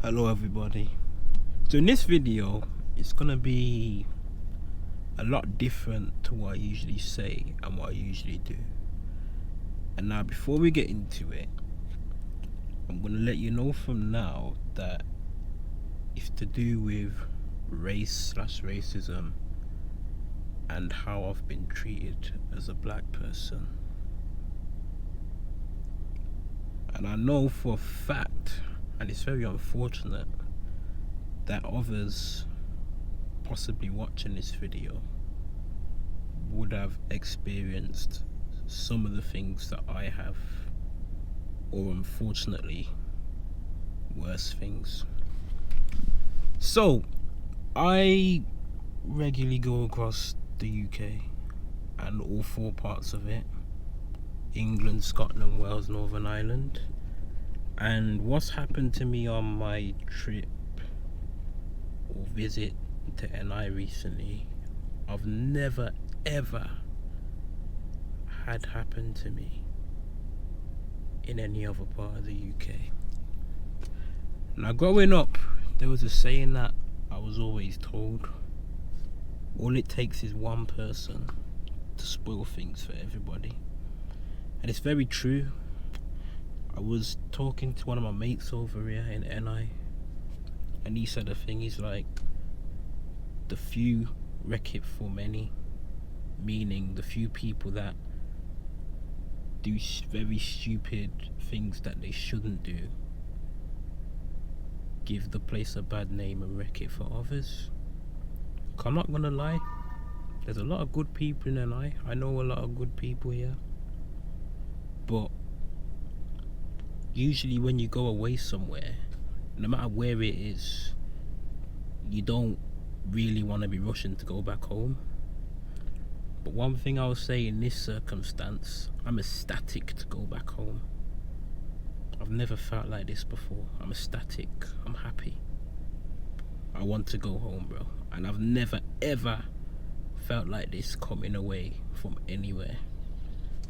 Hello everybody. So in this video it's gonna be a lot different to what I usually say and what I usually do. And now before we get into it, I'm gonna let you know from now that it's to do with race/racism and how I've been treated as a black person. And I know for a fact, and it's very unfortunate, that others possibly watching this video would have experienced some of the things that I have, or unfortunately worse things. So I regularly go across the UK and all four parts of it: England, Scotland, Wales, Northern Ireland. And what's happened to me on my trip or visit to NI recently, I've never ever had happen to me in any other part of the UK. Now growing up, there was a saying that I was always told: all it takes is one person to spoil things for everybody. And it's very true. I was talking to one of my mates over here in NI, and he said a thing. He's like, the few wreck it for many, meaning the few people that do very stupid things that they shouldn't do give the place a bad name and wreck it for others. I'm not gonna lie, there's a lot of good people in NI. I know a lot of good people here, but usually when you go away somewhere, no matter where it is, you don't really want to be rushing to go back home. But one thing I'll say in this circumstance, I'm ecstatic to go back home. I've never felt like this before. I'm ecstatic, I'm happy. I want to go home, bro. And I've never ever felt like this coming away from anywhere.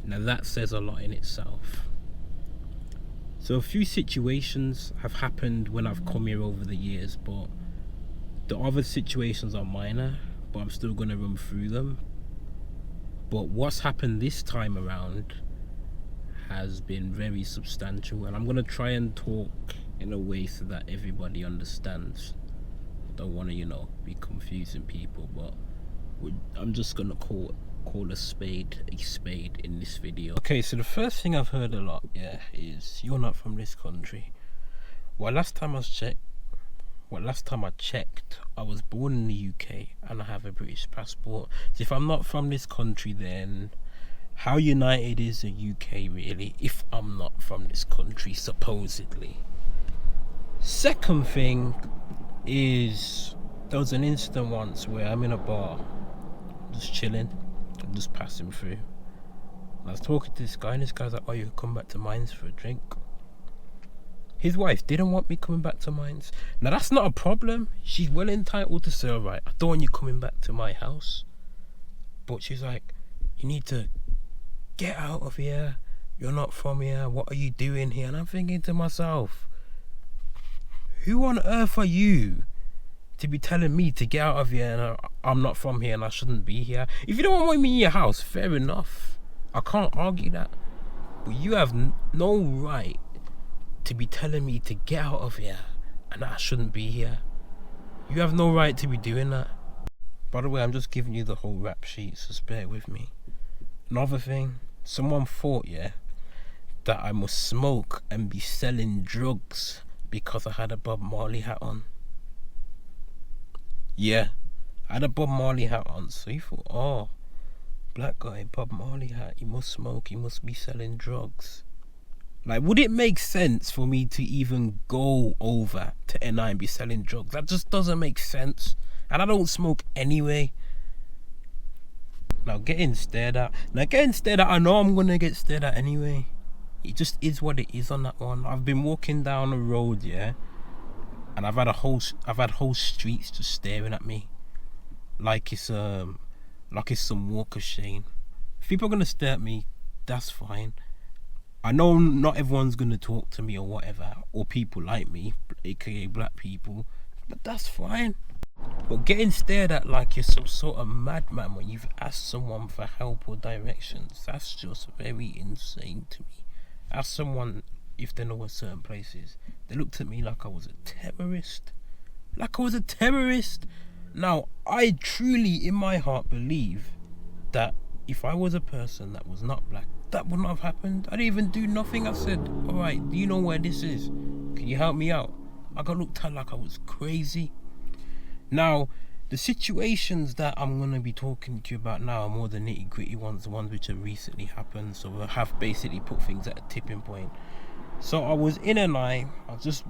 Now that says a lot in itself. So a few situations have happened when I've come here over the years, but the other situations are minor, but I'm still going to run through them. But what's happened this time around has been very substantial, and I'm going to try and talk in a way so that everybody understands. Don't want to, be confusing people, but I'm just going to call a spade in this video. Okay, so the first thing I've heard a lot, is you're not from this country. Well, last time I checked, I was born in the UK and I have a British passport. So if I'm not from this country, then how united is the UK really if I'm not from this country, supposedly? Second thing is, there was an incident once where I'm in a bar, just chilling, I'm just passing through, and I was talking to this guy, and this guy's like, oh, you can come back to Mines for a drink. His wife didn't want me coming back to Mines. Now that's not a problem. She's well entitled to say, alright, I don't want you coming back to my house. But she's like, you need to get out of here. You're not from here. What are you doing here? And I'm thinking to myself, who on earth are you to be telling me to get out of here and I'm not from here and I shouldn't be here? If you don't want me in your house, fair enough. I can't argue that. But you have no right to be telling me to get out of here and I shouldn't be here. You have no right to be doing that. By the way, I'm just giving you the whole rap sheet, so bear with me. Another thing, someone thought, that I must smoke and be selling drugs because I had a Bob Marley hat on. Yeah, I had a Bob Marley hat on, so you thought, oh, black guy, Bob Marley hat, he must smoke, he must be selling drugs. Like, would it make sense for me to even go over to NI and be selling drugs? That just doesn't make sense. And I don't smoke anyway. Now getting stared at, I know I'm gonna get stared at anyway. It just is what it is on that one. I've been walking down the road, and I've had whole streets just staring at me, like it's some walk of shame. If people are gonna stare at me, that's fine. I know not everyone's gonna talk to me or whatever, or people like me, aka black people, but that's fine. But getting stared at like you're some sort of madman when you've asked someone for help or directions, that's just very insane to me. Ask someone if they know where certain places. They looked at me like I was a terrorist. Like I was a terrorist. Now, I truly, in my heart, believe that if I was a person that was not black, that would not have happened. I didn't even do nothing. I said, alright, do you know where this is? Can you help me out? I got looked at like I was crazy. Now, the situations that I'm going to be talking to you about now are more the nitty gritty ones, the ones which have recently happened. So I have basically put things at a tipping point. So I was in I was just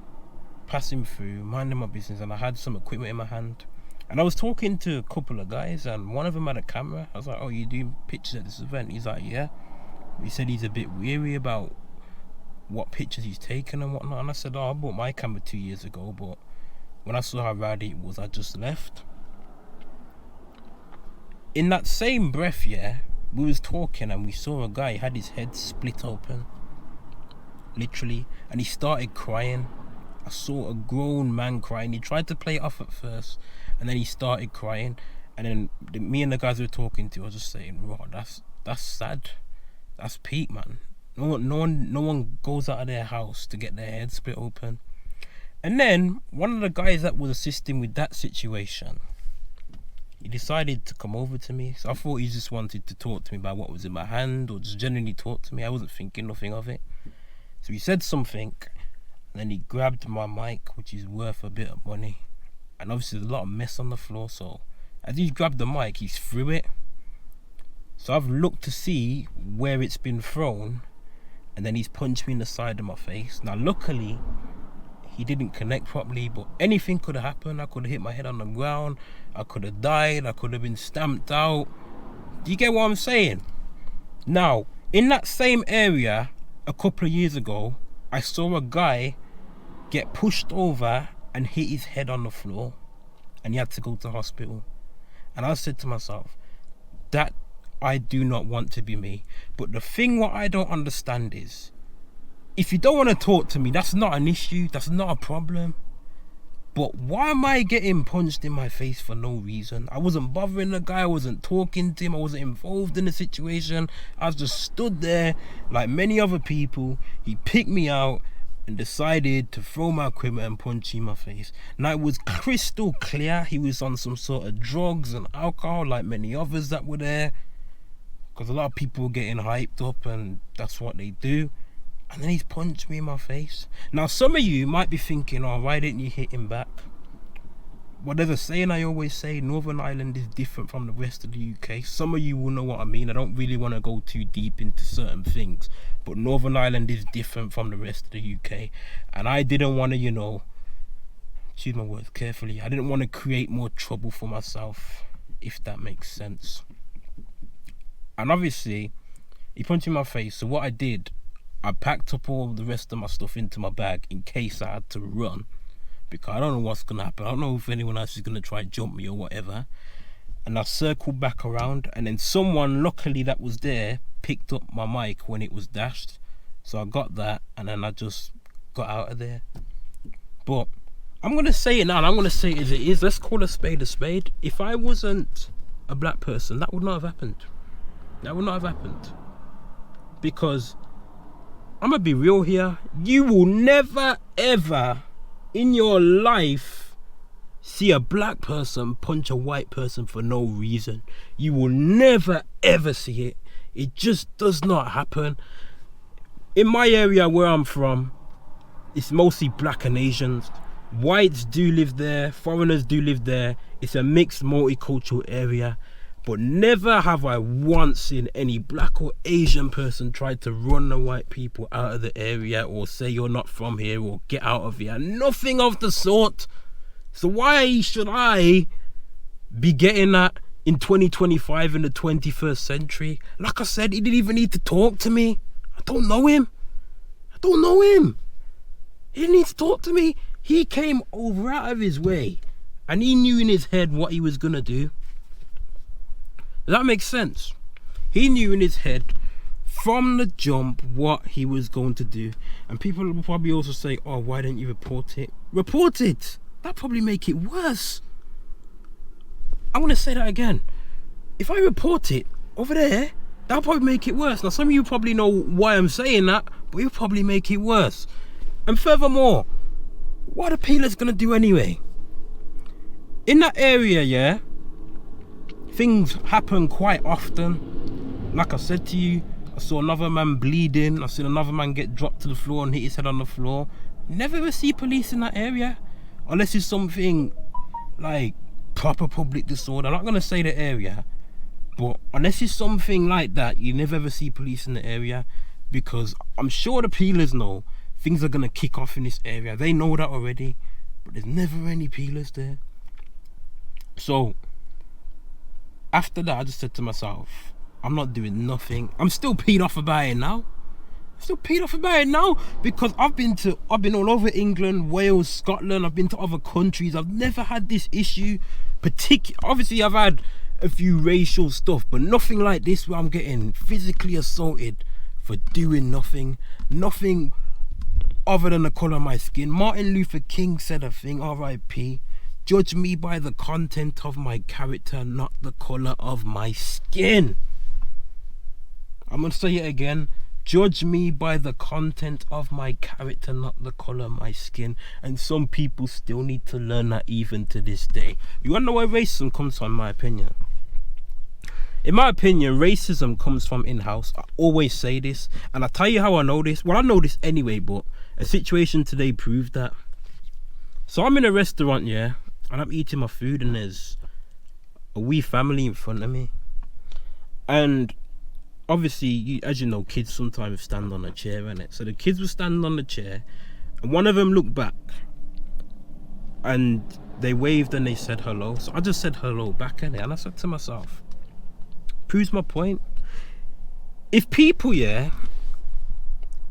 passing through, minding my business, and I had some equipment in my hand. And I was talking to a couple of guys, and one of them had a camera. I was like, oh, you do pictures at this event? He's like, yeah. He said he's a bit weary about what pictures he's taken and whatnot. And I said, oh, I bought my camera 2 years ago, but when I saw how rowdy it was, I just left. In that same breath, yeah, we was talking and we saw a guy, had his head split open, literally, and he started crying. I saw a grown man crying. He tried to play it off at first, and then he started crying. And then me and the guys we were talking to, I was just saying, "Raw, that's sad. That's peak, man. No one goes out of their house to get their head split open." And then one of the guys that was assisting with that situation, he decided to come over to me. So I thought he just wanted to talk to me about what was in my hand, or just generally talk to me. I wasn't thinking nothing of it. So he said something, and then he grabbed my mic, which is worth a bit of money. And obviously there's a lot of mess on the floor, so as he grabbed the mic, he threw it. So I've looked to see where it's been thrown, and then he's punched me in the side of my face. Now luckily, he didn't connect properly, but anything could have happened. I could have hit my head on the ground, I could have died, I could have been stamped out. Do you get what I'm saying? Now, in that same area, a couple of years ago, I saw a guy get pushed over and hit his head on the floor, and he had to go to hospital. And I said to myself, that I do not want to be me. But the thing what I don't understand is, if you don't want to talk to me, that's not an issue, that's not a problem. But why am I getting punched in my face for no reason? I wasn't bothering the guy, I wasn't talking to him, I wasn't involved in the situation. I just stood there like many other people. He picked me out and decided to throw my equipment and punch in my face. Now it was crystal clear he was on some sort of drugs and alcohol like many others that were there, because a lot of people were getting hyped up and that's what they do. And then he's punched me in my face. Now some of you might be thinking, oh, why didn't you hit him back? Well, there's a saying I always say, Northern Ireland is different from the rest of the UK. Some of you will know what I mean. I don't really want to go too deep into certain things, but Northern Ireland is different from the rest of the UK. And I didn't want to, choose my words carefully, I didn't want to create more trouble for myself, if that makes sense. And obviously, he punched me in my face, so what I did, I packed up all the rest of my stuff into my bag in case I had to run, because I don't know what's going to happen. I don't know if anyone else is going to try and jump me or whatever. And I circled back around, and then someone, luckily that was there, picked up my mic when it was dashed. So I got that, and then I just got out of there. But I'm going to say it now, and I'm going to say it as it is. Let's call a spade a spade. If I wasn't a black person, that would not have happened. That would not have happened. Because I'm going to be real here. You will never, ever in your life see a black person punch a white person for no reason. You will never, ever see it. It just does not happen. In my area where I'm from, it's mostly black and Asians. Whites do live there. Foreigners do live there. It's a mixed multicultural area. But never have I once seen any black or Asian person try to run the white people out of the area, or say you're not from here, or get out of here. Nothing of the sort. So why should I be getting that in 2025 in the 21st century? Like I said, he didn't even need to talk to me. I don't know him. He didn't need to talk to me. He came over out of his way, and he knew in his head what he was going to do. Does that make sense? He knew in his head, from the jump what he was going to do. And people will probably also say, oh, why didn't you report it? Report it. That'd probably make it worse. I want to say that again. If I report it over there, that'll probably make it worse. Now, some of you probably know why I'm saying that, but it'll probably make it worse. And furthermore, what are peelers gonna do anyway? In that area, yeah, things happen quite often. Like I said to you, I saw another man bleeding. I seen another man get dropped to the floor and hit his head on the floor. Never ever see police in that area, unless it's something like proper public disorder. I'm not gonna say the area, but unless it's something like that, you never ever see police in the area, because I'm sure the peelers know things are gonna kick off in this area. They know that already, but there's never any peelers there. So after that, I just said to myself, I'm not doing nothing. I'm still peed off about it now. Because I've been all over England, Wales, Scotland. I've been to other countries. I've never had this issue. Obviously, I've had a few racial stuff, but nothing like this where I'm getting physically assaulted for doing nothing other than the colour of my skin. Martin Luther King said a thing, R.I.P. Judge me by the content of my character, not the colour of my skin. I'm going to say it again. Judge me by the content of my character, not the colour of my skin. And some people still need to learn that even to this day. You want to know where racism comes from, in my opinion? In my opinion, racism comes from in-house. I always say this, and I'll tell you how I know this. Well, I know this anyway, but a situation today proved that. So I'm in a restaurant, yeah, and I'm eating my food, and there's a wee family in front of me. And obviously, as you know, kids sometimes stand on a chair, innit? So the kids were standing on the chair, and one of them looked back, and they waved and they said hello. So I just said hello back, innit? And I said to myself, proves my point. If people are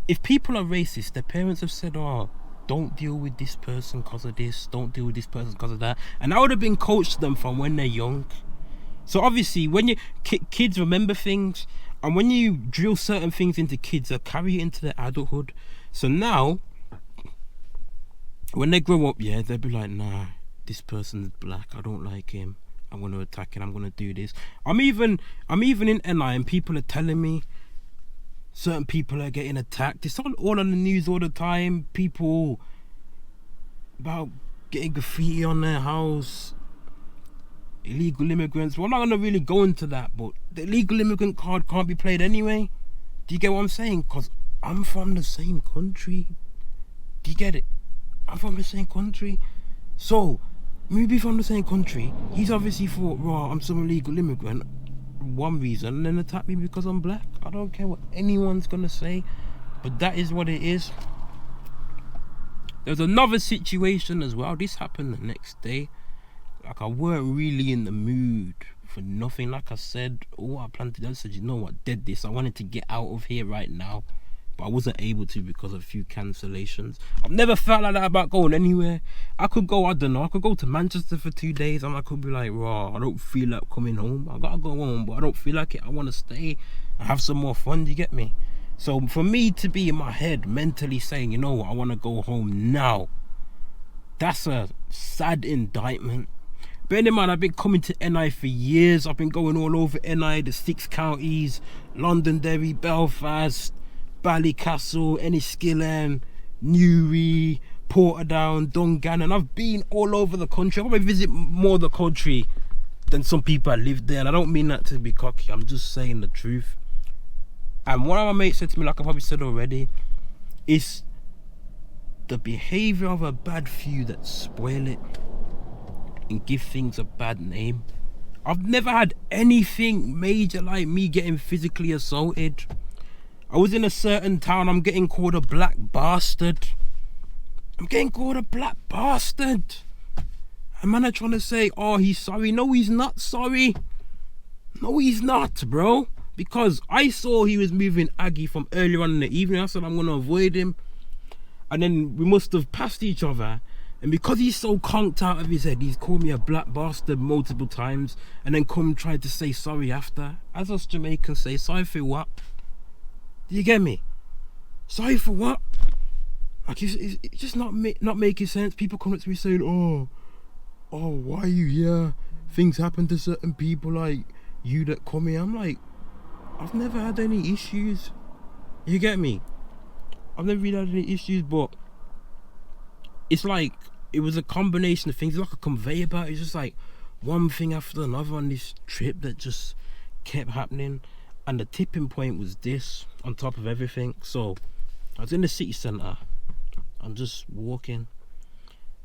racist, their parents have said, oh, don't deal with this person because of this, don't deal with this person because of that. And I would have been coached them from when they're young. So obviously, when you kids remember things, and when you drill certain things into kids, they'll carry it into their adulthood. So now, when they grow up, yeah, they'll be like, nah, this person's black, I don't like him, I'm going to attack him, I'm going to do this. I'm even in NI, and people are telling me certain people are getting attacked. It's all on the news all the time. People about getting graffiti on their house, illegal immigrants. Well, I'm not going to really go into that, but the illegal immigrant card can't be played anyway. Do you get what I'm saying? Because I'm from the same country. Do you get it? I'm from the same country. So, maybe from the same country, he's obviously thought, raw, I'm some illegal immigrant, one reason, and then attack me because I'm black. I don't care what anyone's going to say, but that is what it is. There's another situation as well. This happened the next day. Like, I weren't really in the mood for nothing. Like I said, all I planned to do, I said, you know what, dead this. I wanted to get out of here right now, but I wasn't able to because of a few cancellations. I've never felt like that about going anywhere. I could go, I don't know, I could go to Manchester for 2 days, and I could be like, raw, I don't feel like coming home. I gotta go home, but I don't feel like it. I want to stay and have some more fun. Do you get me? So for me to be in my head mentally saying, you know what, I want to go home now, that's a sad indictment. Bear in mind, I've been coming to NI for years. I've been going all over NI, the 6 counties, Londonderry, Belfast, Ballycastle, Enniskillen, Newry, Portadown, Dungannon. I've been all over the country. I probably visit more of the country than some people that live there, and I don't mean that to be cocky. I'm just saying the truth. And one of my mates said to me, like I probably said already, it's the behaviour of a bad few that spoil it and give things a bad name. I've never had anything major like me getting physically assaulted. I was in a certain town, I'm getting called a black bastard. I'm getting called a black bastard. And man are trying to say, oh, he's sorry. No, he's not sorry. No, he's not, bro. Because I saw he was moving Aggie from earlier on in the evening. I said I'm going to avoid him. And then we must have passed each other. And because he's so conked out of his head, he's called me a black bastard multiple times. And then come tried to say sorry after. As us Jamaicans say, sorry for what? Do you get me? Sorry for what? Like it's just not making sense. People come up to me saying, "Oh, why are you here? Things happen to certain people like you that come here." I'm like, I've never had any issues. You get me? I've never really had any issues, but it's like it was a combination of things. It's like a conveyor belt. It's just like one thing after another on this trip that just kept happening, and the tipping point was this on top of everything. So I was in the city centre. I'm just walking.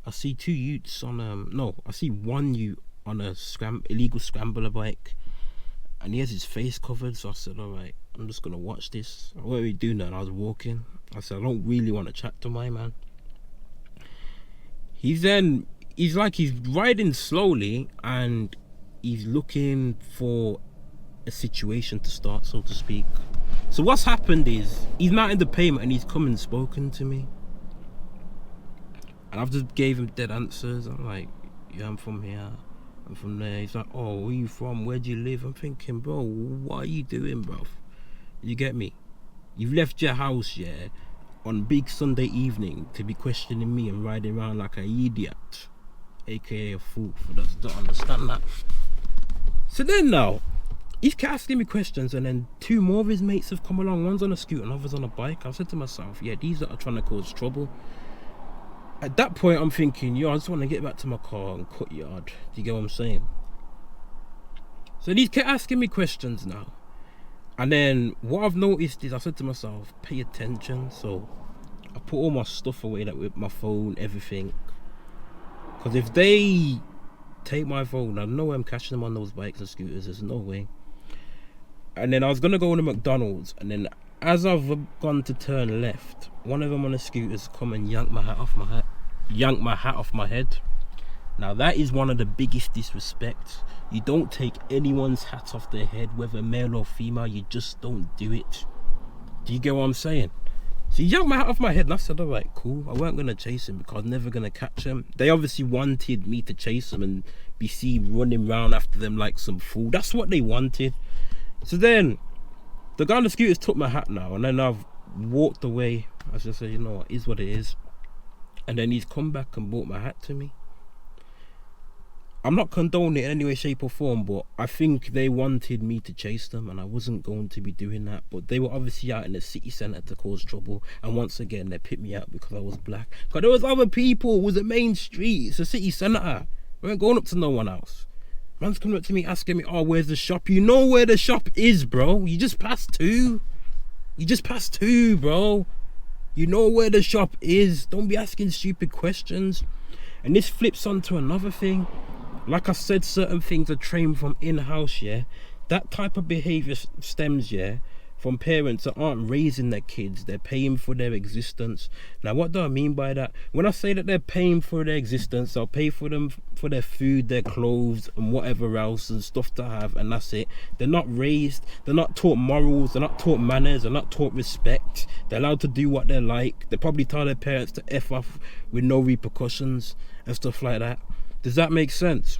I see two youths on I see one youth on a illegal scrambler bike, and he has his face covered. So I said, all right, I'm just gonna watch this. What are we doing now? And I was walking. I said, I don't really want to chat to my man. He's riding slowly, and he's looking for a situation to start, so to speak. So what's happened is he's not in the payment, and he's come and spoken to me, and I've just gave him dead answers. I'm like, yeah, I'm from here, I'm from there. He's like, oh, where you from? Where do you live? I'm thinking, bro, what are you doing, bro? You get me? You've left your house, yeah, on big Sunday evening to be questioning me and riding around like an idiot, aka a fool, for those that don't understand that. So then now, he's kept asking me questions, and then two more of his mates have come along. One's on a scooter and others on a bike. I said to myself, yeah, these are trying to cause trouble. At that point, I'm thinking, yo, I just want to get back to my car and cut yard. Do you get what I'm saying? So these kept asking me questions now. And then what I've noticed is I said to myself, pay attention. So I put all my stuff away, like with my phone, everything. Because if they take my phone, I know I'm catching them on those bikes and scooters. There's no way. And then I was going to go to McDonald's. And then as I've gone to turn left, one of them on the scooters come and yank my hat off my head. Now that is one of the biggest disrespects. You don't take anyone's hat off their head, whether male or female. You just don't do it. Do you get what I'm saying? So he yanked my hat off my head, and I said, all right, cool. I weren't gonna chase him because I was never gonna catch him. They obviously wanted me to chase him and be seen running around after them like some fool. That's what they wanted. So then the guy on the scooters took my hat now, and then I've walked away. I just said, you know what, it is what it is. And then he's come back and brought my hat to me. I'm not condoning it in any way, shape or form, but I think they wanted me to chase them, and I wasn't going to be doing that. But they were obviously out in the city centre to cause trouble, and once again they picked me out because I was black. Because there was other people. It was a main street. It's a city centre. We weren't going up to no one else. Man's coming up to me asking me, oh, where's the shop? You know where the shop is, bro. You just passed two. Bro. You know where the shop is. Don't be asking stupid questions. And this flips onto another thing. Like I said, certain things are trained from in-house, yeah. That type of behaviour stems, yeah, from parents that aren't raising their kids. They're paying for their existence. Now, what do I mean by that? When I say that they're paying for their existence, they'll pay for them for their food, their clothes, and whatever else and stuff to have, and that's it. They're not raised. They're not taught morals. They're not taught manners. They're not taught respect. They're allowed to do what they like. They probably tell their parents to F off with no repercussions and stuff like that. Does that make sense?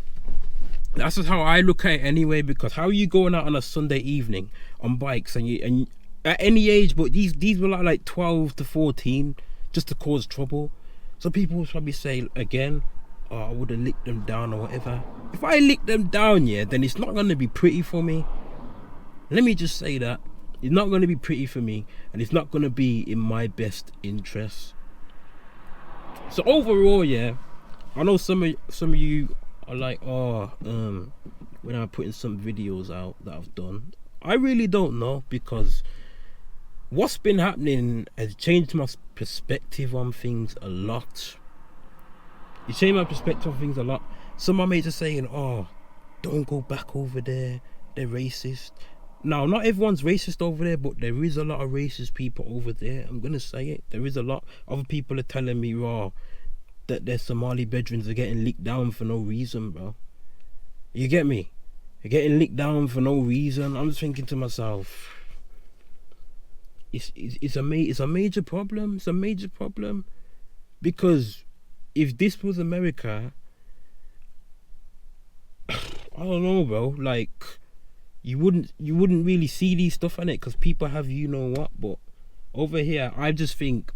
That's just how I look at it anyway, because how are you going out on a Sunday evening on bikes and at any age, but these were like 12 to 14 just to cause trouble. So people will probably say again, oh, I would have licked them down or whatever. If I lick them down, yeah, then it's not going to be pretty for me. Let me just say that. It's not going to be pretty for me, and it's not going to be in my best interest. So overall, yeah, I know some of you are like, oh, when I'm putting some videos out that I've done, I really don't know, because what's been happening has changed my perspective on things a lot. It changed my perspective on things a lot. Some of my mates are saying, oh, don't go back over there, they're racist. Now, not everyone's racist over there, but there is a lot of racist people over there. I'm gonna say it. There is a lot. Other people are telling me, raw, that their Somali bedrooms are getting licked down for no reason, bro. You get me? They're getting licked down for no reason. I'm just thinking to myself, it's a major problem. It's a major problem, because if this was America, I don't know, bro. Like, you wouldn't really see these stuff on it because people have you know what. But over here, I just think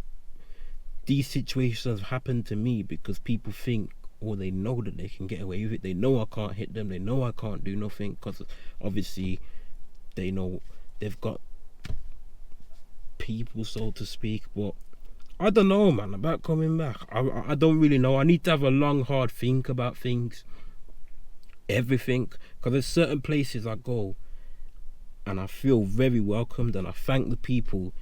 these situations have happened to me because people think, or they know that they can get away with it. They know I can't hit them. They know I can't do nothing because obviously they know they've got people, so to speak. But I don't know, man, about coming back. I don't really know. I need to have a long, hard think about things, everything, because there's certain places I go and I feel very welcomed, and I thank the people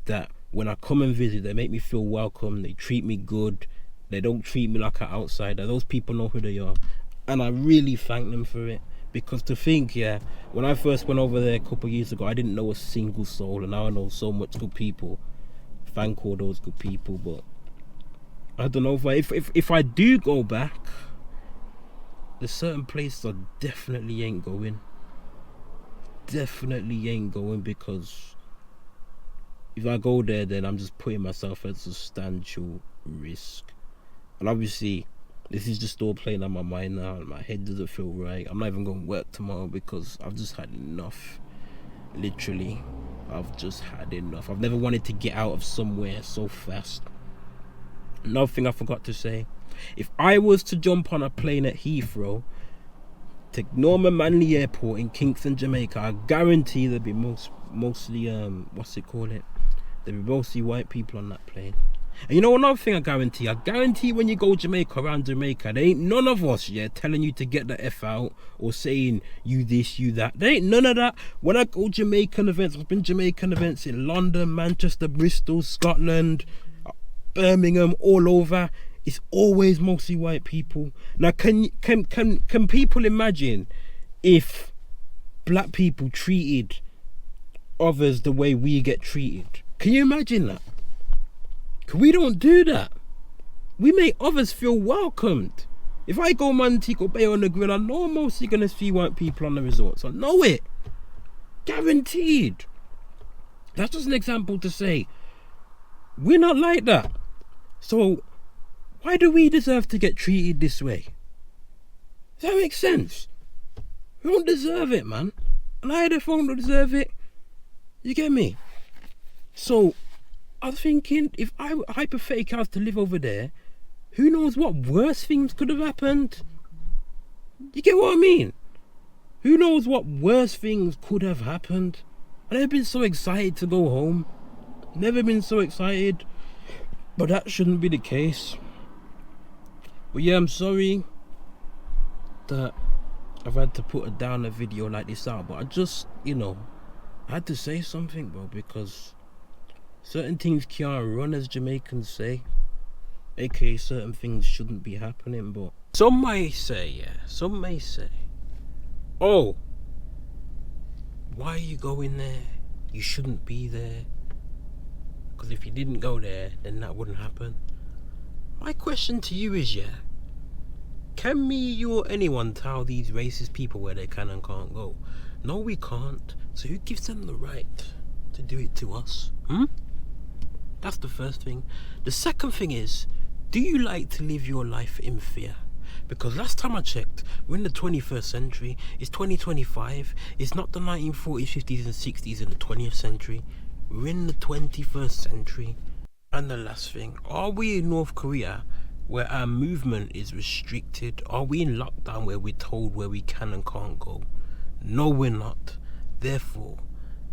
that when I come and visit, they make me feel welcome. They treat me good. They don't treat me like an outsider. Those people know who they are, and I really thank them for it. Because to think, when I first went over there a couple of years ago, I didn't know a single soul, and now I know so much good people. Thank all those good people. But I don't know if I do go back, there's certain places I definitely ain't going. Definitely ain't going, because if I go there, then I'm just putting myself at substantial risk. And obviously, this is just all playing on my mind now, and my head doesn't feel right. I'm not even going to work tomorrow because I've just had enough. Literally, I've just had enough. I've never wanted to get out of somewhere so fast. Another thing I forgot to say, if I was to jump on a plane at Heathrow to Norman Manley Airport in Kingston, Jamaica, I guarantee there'd be mostly there'd be mostly white people on that plane. And you know another thing I guarantee when you go around Jamaica, there ain't none of us telling you to get the F out or saying you this, you that. There ain't none of that. When I go Jamaican events, I've been Jamaican events in London, Manchester, Bristol, Scotland, Birmingham, all over. It's always mostly white people. Now can people imagine if black people treated others the way we get treated? Can you imagine that? We don't do that. We make others feel welcomed. If I go Montego Bay on the grill, I know I'm mostly going to see white people on the resorts. I know it. Guaranteed. That's just an example to say we're not like that. So why do we deserve to get treated this way? Does that make sense? We don't deserve it, man. And I don't deserve it. You get me? So I was thinking, if I hypothetically was to live over there, who knows what worse things could have happened? You get what I mean? Who knows what worse things could have happened? I've never been so excited to go home. Never been so excited. But that shouldn't be the case. But yeah, I'm sorry that I've had to put down a video like this out. But I just, I had to say something, bro, because certain things can't run, as Jamaicans say. AKA certain things shouldn't be happening. But some may say, oh, why are you going there? You shouldn't be there. Because if you didn't go there, then that wouldn't happen. My question to you is, can me, you, or anyone tell these racist people where they can and can't go? No, we can't. So who gives them the right to do it to us? That's the first thing. The second thing is, do you like to live your life in fear? Because last time I checked, we're in the 21st century. It's 2025. It's not the 1940s, 50s and 60s in the 20th century. We're in the 21st century. And the last thing, are we in North Korea where our movement is restricted? Are we in lockdown where we're told where we can and can't go? No, we're not. Therefore,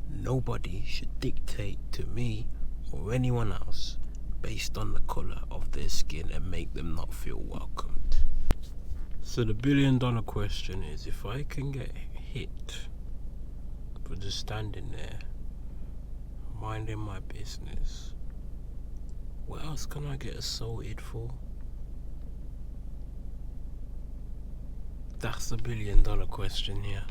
nobody should dictate to me or anyone else based on the colour of their skin and make them not feel welcomed. So the $1 billion question is, if I can get hit for just standing there minding my business, what else can I get assaulted for? That's the $1 billion question here.